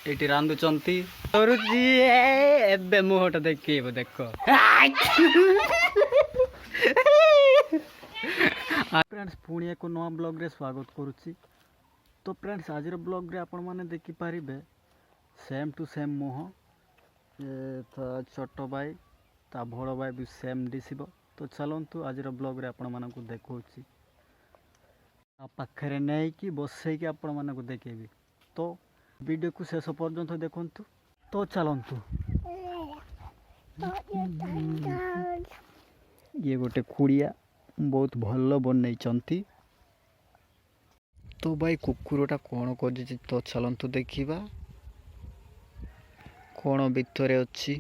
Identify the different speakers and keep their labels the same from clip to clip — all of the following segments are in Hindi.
Speaker 1: ଏଠି ରାନ୍ଧୁଛନ୍ତି କରୁଛି ଏବେ ମୁହଁଟା ଦେଖେଇବ ଦେଖ। फ्रेंड्स पुणी एक नवा ब्लॉग रे स्वागत करुच्ची। तो फ्रेंड्स आज ब्लॉग रे आपण माने देखि पारिबे सेम टू सेम मुह छोट भाई ता बड़ भाई भी सेम दिसब। तो चलतु आज ब्लॉग रे आपण मानकु देखौछि पाखरे नहीं कि बसैकी आपण मानकु देखेबी। तो वीडियो को शेष पर्यंत देखंतु। तो चलतु ये गोटे खुड़िया बहुत भल बनई। तो भाई कुकुरटा कौन कर तो चलतु देखा कौन भितर अच्छी।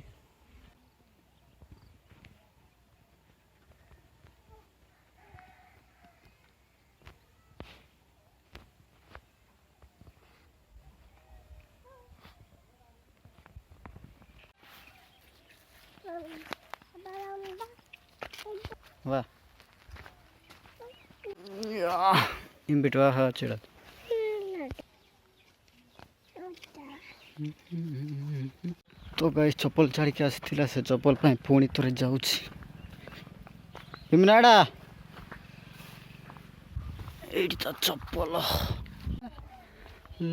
Speaker 1: वाह इन बिटवा हाँ चिड़ा। तो गाइस चप्पल छाड़ी के आसी से चप्पल पाई पुणी थोड़े जाऊँगी। हिमनाड़ा एटी तो चप्पल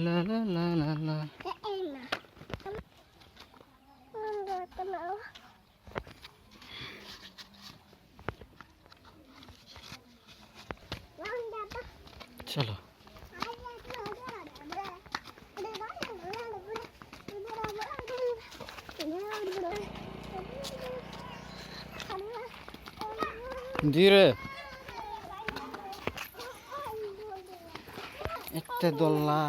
Speaker 1: ला ला ला ला ला। चलो धीरे एते दोला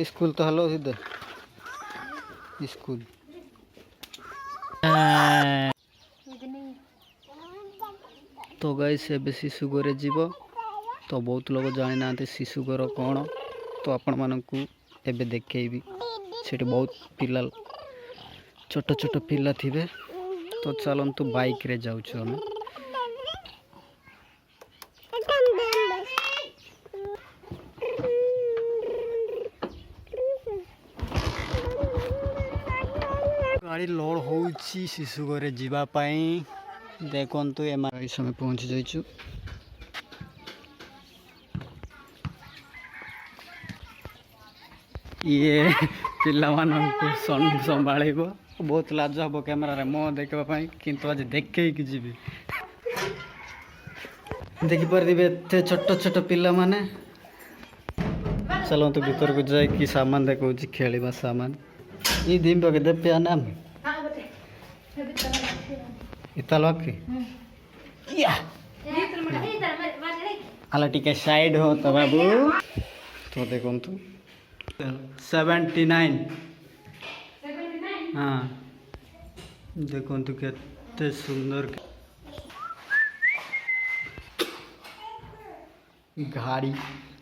Speaker 1: स्कूल तो हलो सीधे स्कूल। तो गाइस एबे शिशु घरे जीव। तो बहुत लोग जानी ना शिशु घर कौन। तो आपण मानकु एबे देखेबी सेठी बहुत पिला छोट छोट पिला थिबे। तो चलतु बाइक रे जाउछु हम। गाड़ी लोड होउची शिशु घरे जीवा पाई। देखंतु एम समय पहुंची जाइछु। ये पिला मानकु संभाळिबो बहुत लाज हम कैमेरा रे मुँह देखापी किंतु आज देखे जीवी देखिपारे एत छोट छोट पिला माने। चलतु भीतर को जाकि सामान देखा खेलवा सामान ये दिन बगे दे पे नाम इतल अला टिके साइड हो तो बाबू। तो देखु 79 हाँ देखु केते सुंदर गाड़ी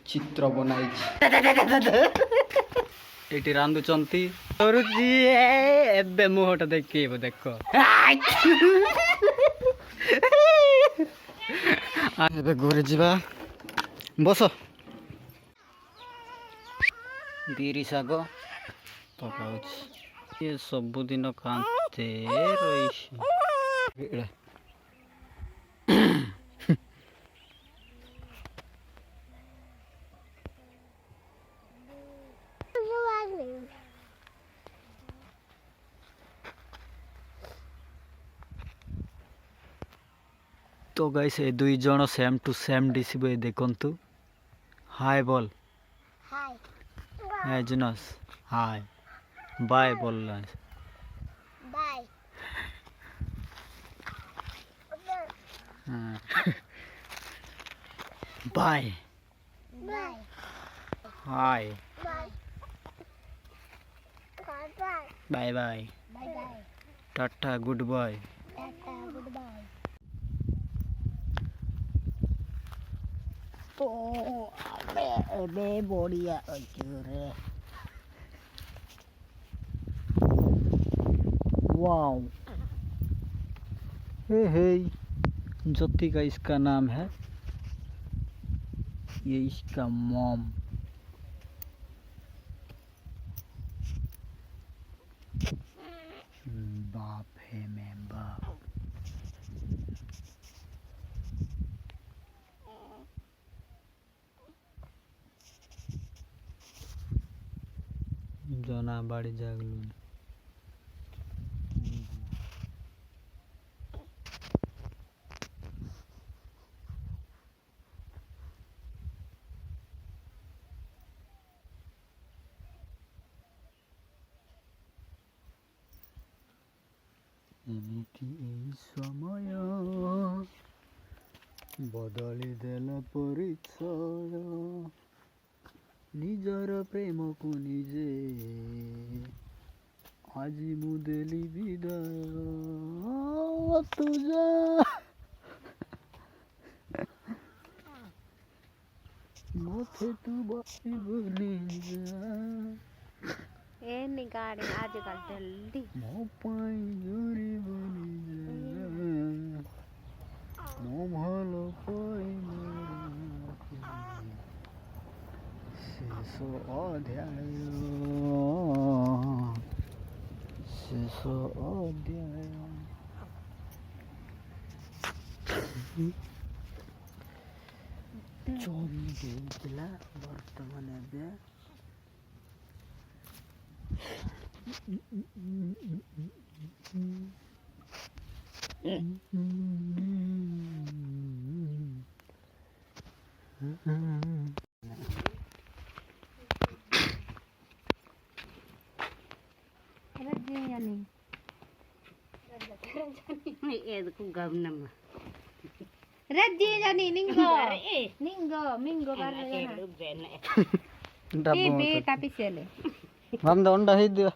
Speaker 1: चित्र बनाई। एटी रांधुचंती करुची एबे मुहटा देखिबो देख। एबे घरे जीवा बस बिरी शाग पकाउछि ये सबुदिन कांते रही। तो गाइस ए दुई जण सेम टू सेम दिसबे देखंतु। हाय बोल हाय जुनस हाय बाय बोल bye bye hi bye bye tata good bye. तो अबे बढ़िया रे वाओ हे ज्योति का इसका नाम है। ये इसका मॉम। बाप है मैं बाप। जना बाड़ी जागलू ଏମିତି ଏଇ ସମୟ ବଦଳି ଦେଲା ପରିଚୟ ନିଜର ପ୍ରେମକୁ ନିଜେ ଆଜି ମୁଁ ଦେଲି ବିଦାୟ ତୁ ଯା ମୋତେ ତୁ ବାସିବୁନି ଯା
Speaker 2: एनी गाड़ी आजकल जल्दी
Speaker 1: ମୋ ପାଇଁ ଜୁରିବୁନି ଯା ମୋ ଭଲ ପାଇ ଶେଷ ଅଧ୍ୟାୟ ଶେଷ ଅଧ୍ୟାୟ ଜମି ଦେଇଥିଲା ବର୍ତ୍ତମାନ ଏବେ
Speaker 2: रज्जी यानी ये देखो गवनम रज्जी यानी निंगो निंगो मिंगो कर रहे हैं ये बेटा पिछले
Speaker 1: हम तो अंडा ही दिया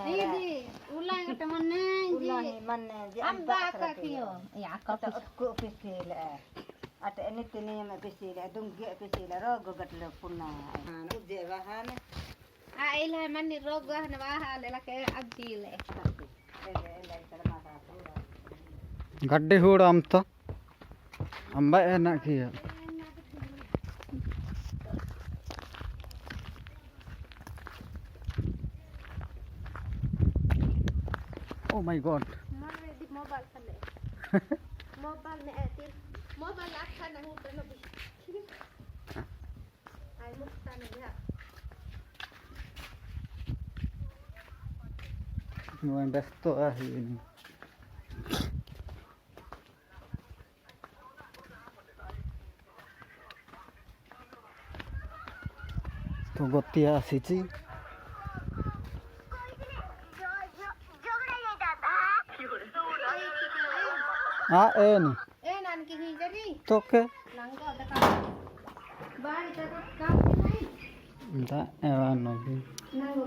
Speaker 2: दीदी उलांग टमने जी अम्बा का कियो या को पिसिल अट नितने में पिसिल दुंगे पिसिल रोग गटले पुना उजे वाहन आइला मन रोग वाहन वाहन लके अजीले
Speaker 1: गड्ढे होड़ अम्ता अम्बा एना किया Oh my god.
Speaker 2: Mobile kale. Mobile ne atin. Mobile lakha na hu tano bi. Ai mukta ne ya.
Speaker 1: मैं व्यस्त है तो गतिया आसी हाँ एन
Speaker 2: नान की ही जरी
Speaker 1: तो के
Speaker 2: नंगो तका बाड़ी तक काम नहीं
Speaker 1: दा एवा नबी
Speaker 2: नंगो